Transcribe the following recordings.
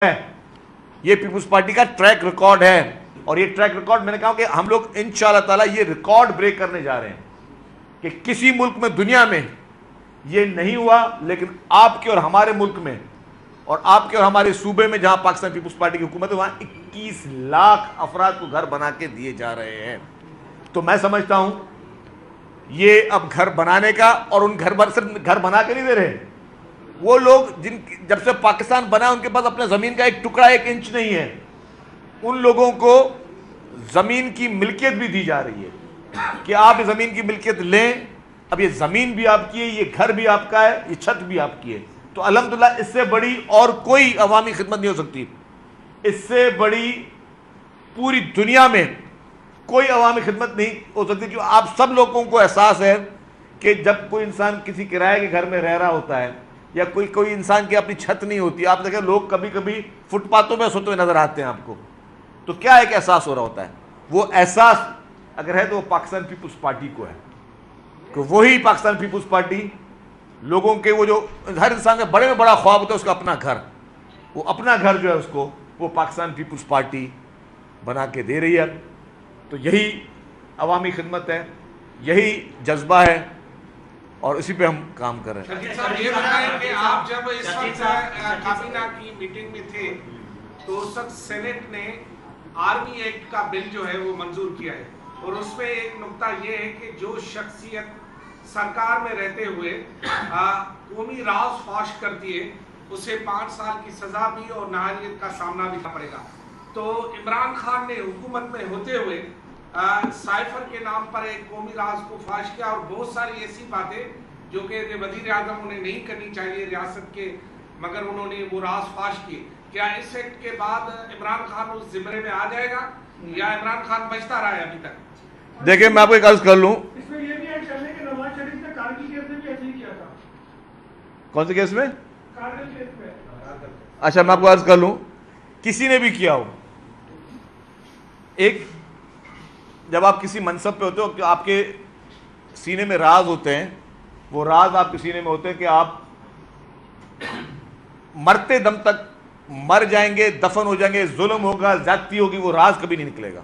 ہے. یہ Peoples party کا ٹریک ریکارڈ ہے, اور یہ ٹریک ریکارڈ میں نے کہا کہ ہم لوگ انشاءاللہ تعالی یہ ریکارڈ بریک کرنے جا رہے ہیں کہ کسی ملک میں دنیا میں یہ نہیں ہوا, لیکن آپ کے اور ہمارے ملک میں اور آپ کے اور ہمارے صوبے میں جہاں پاکستان پیپلز پارٹی کی حکومت ہے وہاں 21 لاکھ افراد کو گھر بنا کے دیے جا رہے ہیں. تو میں سمجھتا ہوں یہ اب گھر بنانے کا, اور ان صرف گھر بنا کے نہیں دے رہے, وہ لوگ جب سے پاکستان بنا ان کے پاس اپنے زمین کا ایک ٹکڑا 1 انچ نہیں ہے, ان لوگوں کو زمین کی ملکیت بھی دی جا رہی ہے کہ آپ زمین کی ملکیت لیں. اب یہ زمین بھی آپ کی ہے, یہ گھر بھی آپ کا ہے, یہ چھت بھی آپ کی ہے. تو الحمدللہ اس سے بڑی اور کوئی عوامی خدمت نہیں ہو سکتی, اس سے بڑی پوری دنیا میں کوئی عوامی خدمت نہیں ہو سکتی. جو آپ سب لوگوں کو احساس ہے کہ جب کوئی انسان کسی کرائے کے گھر میں رہ رہا ہوتا ہے یا کوئی انسان کی اپنی چھت نہیں ہوتی, آپ دیکھیں لوگ کبھی کبھی فٹ پاتھوں میں سوتے ہوئے نظر آتے ہیں آپ کو, تو کیا ایک احساس ہو رہا ہوتا ہے. وہ احساس اگر ہے تو وہ پاکستان پیپلز پارٹی کو ہے کہ وہی پاکستان پیپلز پارٹی لوگوں کے, وہ جو ہر انسان کا بڑے میں بڑا خواب ہوتا ہے اس کا اپنا گھر, وہ اپنا گھر جو ہے اس کو وہ پاکستان پیپلز پارٹی بنا کے دے رہی ہے. تو یہی عوامی خدمت ہے, یہی جذبہ ہے, اور اسی پہ ہم کام کر رہے ہیں. شاکر صاحب یہ بتائیں کہ آپ جب اس وقت کابینہ کی میٹنگ میں تھے تو اس وقت سینٹ نے آرمی ایکٹ کا بل جو ہے وہ منظور کیا ہے, اور اس میں ایک نقطہ یہ ہے کہ جو شخصیت سرکار میں رہتے ہوئے قومی راز فاش کرتی ہے اسے 5 سال کی سزا بھی اور نااہلیت کا سامنا بھی کرنا پڑے گا. تو عمران خان نے حکومت میں ہوتے ہوئے سائفر کے نام پر ایک قومی راز کو فاش کیا, اور بہت ساری ایسی باتیں جو کہ وزیر اعظم انہیں نہیں کرنی چاہیے ریاست کے, مگر انہوں نے وہ راز فاش کیے. کیا اس ایکٹ کے بعد عمران خان اس زمرے میں آ جائے گا یا عمران خان بچتا رہا ہے ابھی تک؟ دیکھیں میں آپ کو ایک عرض کر لوں, اس میں یہ بھی ایڈ کرنے کہ نواز شریف نے کارگل کیس میں بھی ایسے ہی کیا تھا. کون سے کیس میں؟ کارگل کیس میں. اچھا میں آپ کو عرض کر لوں, کسی نے بھی کیا ہو, ایک جب آپ کسی منصب پہ ہوتے ہو کہ آپ کے سینے میں راز ہوتے ہیں, وہ راز آپ کے سینے میں ہوتے ہیں کہ آپ مرتے دم تک مر جائیں گے, دفن ہو جائیں گے, ظلم ہوگا, زیادتی ہوگی, وہ راز کبھی نہیں نکلے گا.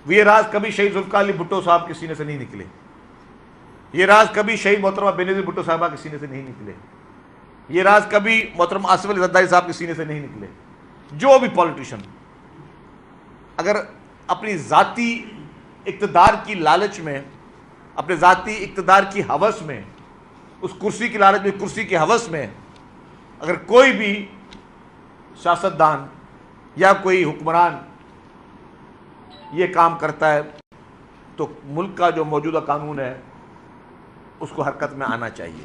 یہ راز کبھی شہید ذوالفقار علی بھٹو صاحب کے سینے سے نہیں نکلے, یہ راز کبھی شہید محترمہ بینظیر بھٹو صاحبہ کے سینے سے نہیں نکلے, یہ راز کبھی محترم آصف علی زرداری صاحب کے سینے سے نہیں نکلے. جو بھی پالیٹیشن اگر اپنی ذاتی اقتدار کی لالچ میں, اپنے ذاتی اقتدار کی ہوس میں, اس کرسی کی لالچ میں, کرسی کی ہوس میں اگر کوئی بھی سیاستدان یا کوئی حکمران یہ کام کرتا ہے تو ملک کا جو موجودہ قانون ہے اس کو حرکت میں آنا چاہیے.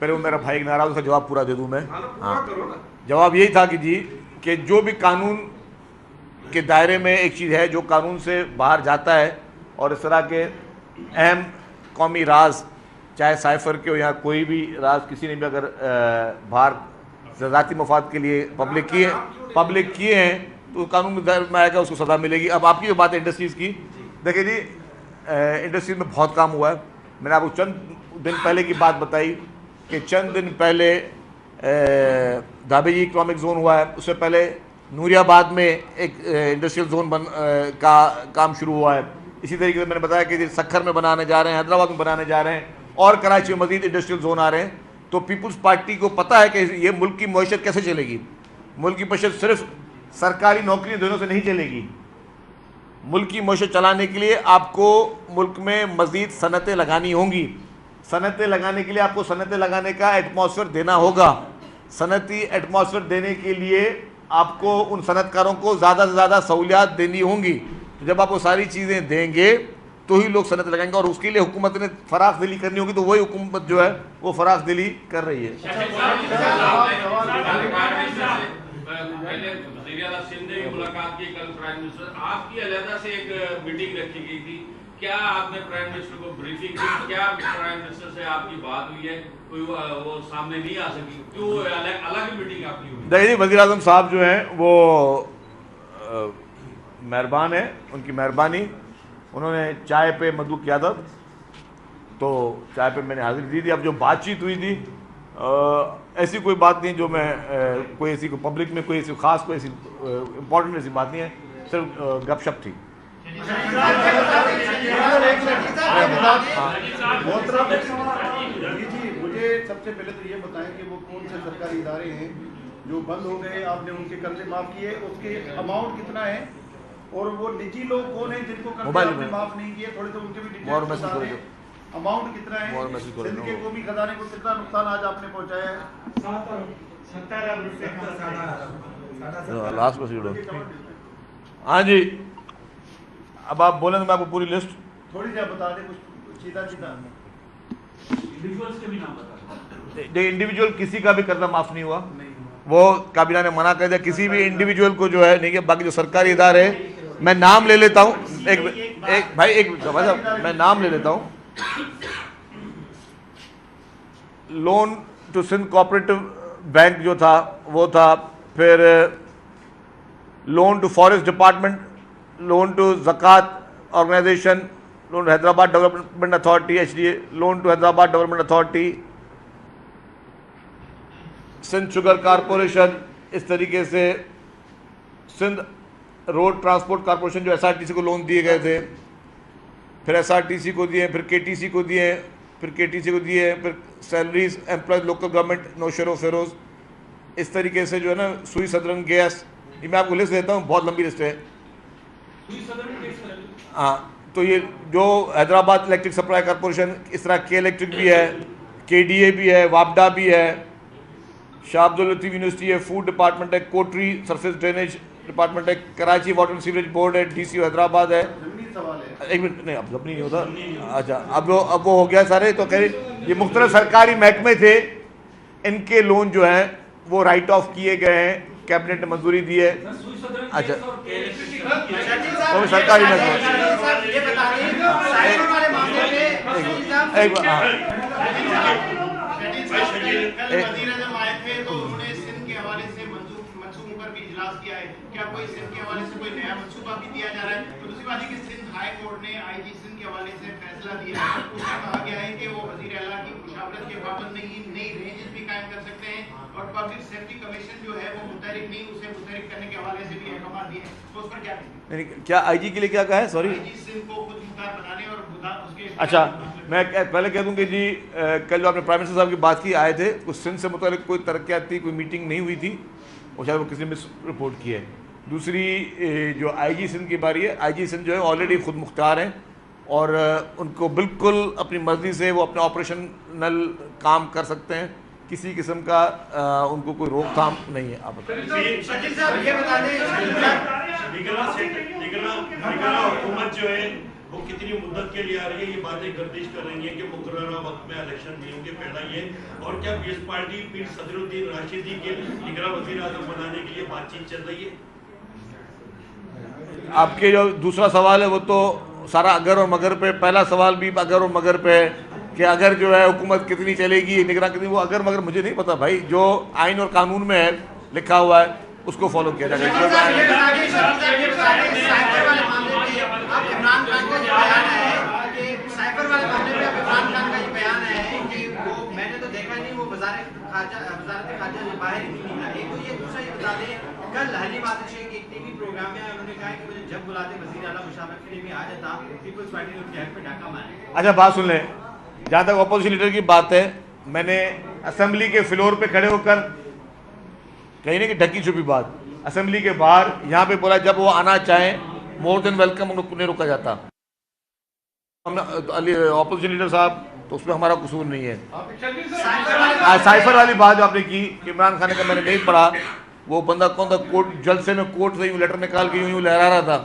پہلے وہ میرا بھائی ایک ناراض, اس کا جواب پورا دے دوں میں. پورا کرو نا. جواب یہی تھا کہ جی کہ جو بھی قانون کے دائرے میں ایک چیز ہے جو قانون سے باہر جاتا ہے, اور اس طرح کے اہم قومی راز چاہے سائفر کے ہو یا کوئی بھی راز کسی نے بھی اگر باہر ذاتی مفاد کے لیے پبلک کیے ہیں تو قانون میں دائرے میں آئے گا, اس کو سزا ملے گی. اب آپ کی جو بات ہے انڈسٹریز کی, دیکھیں جی انڈسٹریز میں بہت کام ہوا ہے. میں نے آپ کو چند دن پہلے کی بات بتائی کہ چند دن پہلے دھابے جی اکنامک زون ہوا ہے, اس سے پہلے نوری آباد میں ایک انڈسٹریل زون کا کام شروع ہوا ہے. اسی طریقے سے میں نے بتایا کہ سکھر میں بنانے جا رہے ہیں, حیدرآباد میں بنانے جا رہے ہیں, اور کراچی میں مزید انڈسٹریل زون آ رہے ہیں. تو پیپلز پارٹی کو پتہ ہے کہ یہ ملک کی معیشت کیسے چلے گی. ملک کی معیشت صرف سرکاری نوکری دونوں سے نہیں چلے گی. ملک کی معیشت چلانے کے لیے آپ کو ملک میں مزید صنعتیں لگانی ہوں گی. صنعتیں لگانے کے لیے آپ کو صنعتیں لگانے کا ایٹماسفیئر دینا ہوگا. صنعتی ایٹماسفیئر دینے کے لیے آپ کو ان صنعت کاروں کو زیادہ سے زیادہ سہولیات دینی ہوں گی. جب آپ وہ ساری چیزیں دیں گے تو ہی لوگ صنعت لگائیں گے، اور اس کے لیے حکومت نے فراخ دلی کرنی ہوگی، تو وہی حکومت جو ہے وہ فراخ دلی کر رہی ہے. وزیر اعلیٰ سندھ نے ملاقات کی کل پرائم منسٹر، آپ کی علیحدہ سے ایک میٹنگ رکھی گئی تھی، کیا آپ نے پرائم منسٹر کو بریفنگ کی؟ کیا پرائم منسٹر سے آپ کی بات ہوئی ہے؟ کوئی وہ سامنے نہیں آ سکی؟ کیوں الگ میٹنگ آپ کی ہوئی؟ دیکھیے وزیر اعظم صاحب جو ہیں وہ مہربان ہیں، ان کی مہربانی. انہوں نے چائے پہ مدعو کیا تھا تو چائے پہ میں نے حاضری دی تھی. اب جو بات چیت ہوئی تھی ایسی کوئی بات نہیں جو میں کوئی ایسی پبلک میں کوئی ایسی خاص کوئی ایسی امپورٹنٹ ایسی بات نہیں ہے، صرف گپ شپ تھی. مجھے سب سے پہلے تو یہ بتائیں کہ وہ کون سے سرکاری ادارے ہیں جو بند ہو گئے، آپ نے ان کے قرضے معاف کیے، اس کے اماؤنٹ کتنا ہے، اور وہ نجی لوگ کون ہیں جن کو قرضے آپ نے معاف نہیں کیے، تھوڑے تو ان کے بھی ڈیٹیلز بتا دیں. اماؤنٹ کتنا ہے، سندھ کے قومی خزانے کو کتنا نقصان آج آپ نے پہنچایا ہے؟ 70 روپے. ہاں جی، اب آپ بولیں تو میں آپ کو پوری لسٹ تھوڑی سی بتا دیں کچھ سیدھا سیدھا. دیکھیں انڈیویجول کسی کا بھی قرضہ معاف نہیں ہوا، وہ کابینہ نے منع کر دیا کسی بھی انڈیویجول کو جو ہے نہیں کہ باقی جو سرکاری ادارے ہیں میں نام لے لیتا ہوں. ایک میں نام لے لیتا ہوں. Loan to Sindh cooperative bank جو تھا وہ تھا، پھر loan to forest department, loan to زکوٰۃ organization, loan to Hyderabad development authority HDA، loan to Hyderabad development authority, Sindh sugar corporation, اس طریقے سے سندھ روڈ ٹرانسپورٹ کارپوریشن جو SRTC کو لون دیے گئے تھے، پھر SRTC کو دیے، پھر KTC کو دیے، پھر KTC کو دیے، پھر salaries employees local government Nosheer و فیروز. اس طریقے سے جو ہے نا سوئی سدرن گیس، یہ میں آپ کو لسٹ دیتا ہوں، بہت لمبی لسٹ ہے. ہاں تو یہ جو حیدرآباد الیکٹرک سپلائی کارپوریشن، اس طرح کے الیکٹرک بھی ہے، KDA بھی ہے، واپڈا بھی ہے، شاہ عبد اللطیف یونیورسٹی ہے، فوڈ ڈپارٹمنٹ ہے، کوٹری سرفیس ڈرینیج ڈپارٹمنٹ ہے، Karachi water and sewerage board ہے، DCO حیدرآباد ہے. ایک منٹ نہیں، اب نہیں ہوتا. اچھا اب وہ ہو گیا سارے. تو کہہ یہ مختلف سرکاری محکمے تھے، ان کے لون جو ہیں وہ رائٹ آف کیے گئے ہیں، کیبنٹ نے منظوری دی ہے. اچھا وہ سرکاری کیا کوئی سندھ کے حوالے سے کوئی نیا منصوبہ بھی دیا جا رہا ہے؟ تو دوسری بات ہے کہ سندھ ہائی کورٹ نے IG سندھ کے حوالے سے فیصلہ دیا ہے، اس میں کہا گیا ہے کہ وہ وزیر اعلیٰ کی مشاورت کے پابند نہیں، نئی رینجز بھی قائم کر سکتے ہیں، اور پبلک سیفٹی کمیشن جو ہے وہ متحرک نہیں، اسے متحرک کرنے کے حوالے سے بھی احکامات دیے ہیں. تو اس پر کیا کہیں گے؟ کیا IG کے لیے کیا کہا ہے؟ سوری IG سندھ کو خود مختار بنانے اور اس کے. اچھا میں پہلے کہہ دوں کہ جی کل جو آپ نے پرائم منسٹر صاحب کی بات کی آئے تھے، کچھ سندھ سے متعلق کوئی ترقیاتی کوئی میٹنگ نہیں ہوئی تھی، اور شاید وہ کسی نے مس رپورٹ کی ہے. دوسری جو IG سندھ کی باری ہے، IG سندھ جو ہے آلریڈی خود مختار ہیں، اور ان کو بالکل اپنی مرضی سے وہ اپنے آپریشنل کام کر سکتے ہیں، کسی قسم کا ان کو کوئی روک تھام نہیں ہے. آپ حکومت جو ہے وہ کتنی مدت کے لیے آ رہی ہے؟ یہ باتیں گردش کر رہی ہیں کہ مقررہ وقت میں الیکشن نہیں ہوں گے، پہلا یہ. اور کیا پیس پارٹی پیر صدر الدین راشدی کے نگراں وزیر اعظم بنانے کے لیے بات چیت چل رہی ہے؟ آپ کے جو دوسرا سوال ہے وہ تو سارا اگر اور مگر پہ، پہلا سوال بھی اگر اور مگر پہ ہے کہ اگر جو ہے حکومت کتنی چلے گی، نگراں کتنی، وہ اگر مگر مجھے نہیں پتا بھائی. جو آئین اور قانون میں ہے لکھا ہوا ہے اس کو فالو کیا جائے گا. میں نے تو دیکھا نہیں وہ وزارت خارجہ باہر ہی نہیں آئی. تو یہ دوسرا یہ بتا دیں، کل حلیم عاطف شیخ ایک TV پروگرام میں انہوں نے کہا کہ مجھے جب بلاتے وزیر اعلیٰ مشاورت کے لیے میں آ جاتا، پیپلز پارٹی نے ان کے ہیڈ پہ ڈاکہ مارا. اچھا بات سن لیں، جہاں تک اپوزیشن لیڈر کی بات ہے، میں نے اسمبلی کے فلور پہ کھڑے ہو کر کہیں نہیں کہ ڈھکی چھپی بات، اسمبلی کے باہر یہاں پہ بولا جب وہ آنا چاہیں مور دین ویلکم ان کو نہیں روکا جاتا. اپوزیشن لیڈر صاحب تو اس میں ہمارا قصور نہیں ہے. سائفر والی بات جو آپ نے کی کہ عمران خان کا میں نے نہیں پڑھا، وہ بندہ کون تھا کوٹ جلسے میں کوٹ سے یوں لیٹر نکال کے یوں لہرا رہا تھا،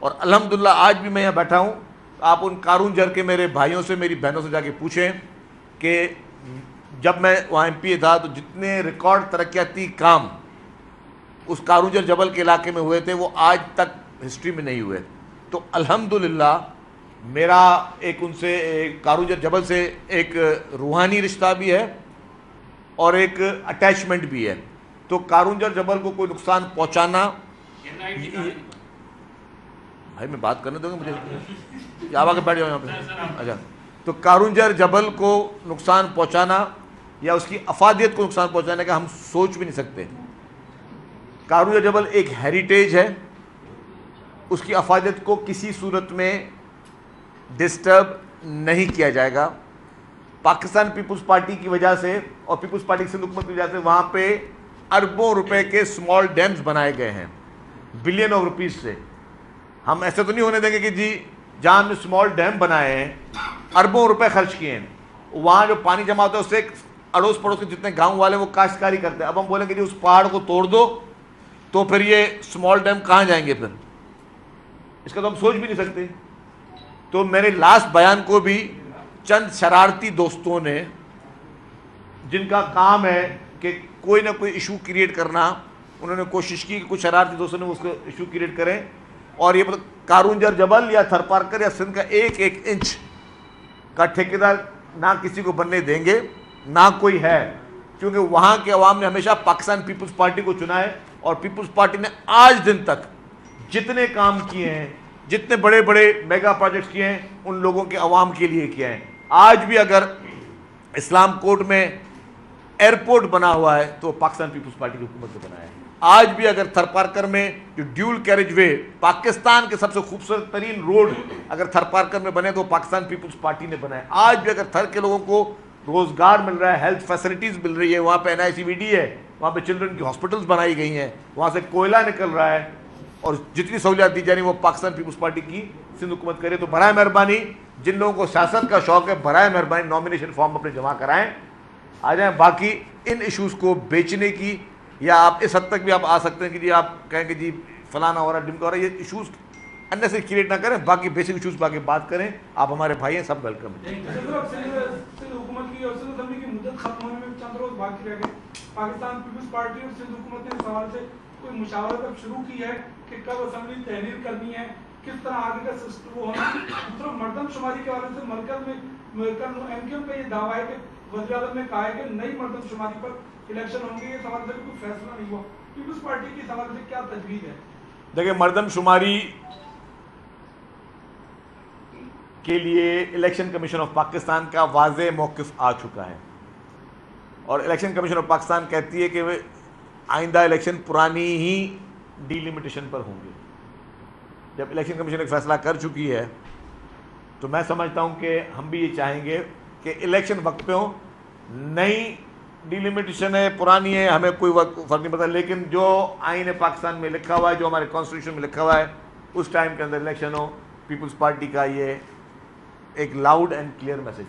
اور الحمدللہ آج بھی میں یہاں بیٹھا ہوں. آپ ان قارون جر کے میرے بھائیوں سے میری بہنوں سے جا کے پوچھیں کہ جب میں وہاں MP تھا تو جتنے ریکارڈ ترقیاتی کام اس قارون جر جبل کے علاقے میں ہوئے تھے وہ آج تک ہسٹری میں نہیں ہوئے. تو الحمدللہ میرا ایک ان سے قارون جر جبل سے ایک روحانی رشتہ بھی ہے اور ایک اٹیچمنٹ بھی ہے. تو قارون جر جبل کو کوئی نقصان پہنچانا، بھائی میں بات کرنے دوں گا مجھے، آپ آ کے بیٹھ جاؤ یہاں پہ. اچھا، تو قارون جر جبل کو نقصان پہنچانا یا اس کی افادیت کو نقصان پہنچانے کا ہم سوچ بھی نہیں سکتے. قارون جر جبل ایک ہیریٹیج ہے، اس کی افادیت کو کسی صورت میں ڈسٹرب نہیں کیا جائے گا. پاکستان پیپلز پارٹی کی وجہ سے اور پیپلز پارٹی کی سندھ حکومت کی وجہ سے وہاں پہ اربوں روپے کے اسمال ڈیمز بنائے گئے ہیں، بلین آف روپیز سے. ہم ایسے تو نہیں ہونے دیں گے کہ جی جہاں ہم نے اسمال ڈیم بنائے ہیں اربوں روپے خرچ کیے ہیں، وہاں جو پانی جمع ہوتا ہے اس سے اڑوس پڑوس کے جتنے گاؤں والے وہ کاشتکاری کرتے ہیں. اب ہم بولیں گے جی اس پہاڑ کو توڑ دو تو پھر یہ اسمال ڈیم کہاں جائیں گے؟ پھر اس کا تو ہم سوچ بھی نہیں سکتے. تو میرے لاسٹ بیان کو بھی چند شرارتی دوستوں نے، جن کا کام ہے کہ کوئی نہ کوئی ایشو کریٹ کرنا، انہوں نے کوشش کی کہ کچھ شرارتی دوستوں نے اس کو ایشو کریٹ کریں اور یہ قارون جر جبل یا تھرپارکر یا سندھ کا ایک ایک انچ کا ٹھیکیدار نہ کسی کو بننے دیں گے، نہ کوئی ہے. کیونکہ وہاں کے عوام نے ہمیشہ پاکستان پیپلز پارٹی کو چنا ہے اور پیپلز پارٹی نے آج دن تک جتنے کام کیے ہیں، جتنے بڑے بڑے میگا پروجیکٹس کیے ہیں، ان لوگوں کے عوام کے لیے کیا ہے. آج بھی اگر اسلام کوٹ میں ایئرپورٹ بنا ہوا ہے تو پاکستان پیپلز پارٹی کی حکومت نے بنایا ہے. آج بھی اگر تھرپارکر میں جو ڈیول کیریج وے پاکستان کے سب سے خوبصورت ترین روڈ اگر تھرپارکر میں بنے تو پاکستان پیپلز پارٹی نے بنایا. آج بھی اگر تھر کے لوگوں کو روزگار مل رہا ہے، ہیلتھ فیسلٹیز مل رہی ہے، وہاں پہ NICVD ہے، وہاں پہ چلڈرن کی ہاسپٹلز بنائی گئی ہیں، وہاں سے کوئلہ نکل رہا ہے اور جتنی سہولیات دی جا رہی ہیں وہ پاکستان پیپلز پارٹی کی سندھ حکومت کرے. تو برائے مہربانی جن لوگوں کو سیاست کا شوق ہے برائے مہربانی نامینیشن فارم اپنے جمع کرائیں، آ جائیں. باقی ان ایشوز کو بیچنے کی یا آپ اس حد تک بھی آپ آ سکتے ہیں کہ جی آپ کہیں کہ جی فلانا ہو رہا ہے، ڈم کا ہو رہا ہے، یہ ایشوز اندر سے کریٹ نہ کریں. باقی بیسک ایشوز باقی بات کریں. آپ ہمارے بھائی ہیں، سب ویلکم ہیں. سندھ حکومت کی اور سندھ اسمبلی کی مدت ختم ہونے میں چند روز باقی رہ گئے. پاکستان پیپلز پارٹی اور سندھ حکومت نے اس حوالے سے کوئی مشاورت اب شروع کی ہے کہ کب اسمبلی تحریر کرنی ہے، کس طرح آگے کا سسٹم وہ ہونا. صرف مردم شماری کے حوالے سے مرکز میں MKM کا یہ دعویٰ ہے کہ وزیر اعظم نے کہا ہے کہ نئی مردم شماری پر الیکشن ہوں گے. یہ سوال سے کوئی فیصلہ نہیں ہوا. پیپلز پارٹی کی سوال سے کیا تجویز ہے؟ دیکھیں، مردم شماری کے لیے الیکشن کمیشن آف پاکستان کا واضح موقف آ چکا ہے اور الیکشن کمیشن آف پاکستان کہتی ہے کہ آئندہ الیکشن پرانی ہی ڈیلیمیٹیشن پر ہوں گے. جب الیکشن کمیشن ایک فیصلہ کر چکی ہے تو میں سمجھتا ہوں کہ ہم بھی یہ چاہیں گے کہ الیکشن وقت پہ ہوں. نئی ڈیلیمیٹیشن ہے، پرانی ہے، ہمیں کوئی فرق نہیں پڑتا، لیکن جو آئین پاکستان میں لکھا ہوا ہے، جو ہمارے کانسٹیٹیوشن میں لکھا ہوا ہے، اس ٹائم کے اندر الیکشن ہو. پیپلز پارٹی کا یہ ایک لاؤڈ اینڈ کلیئر میسج ہے.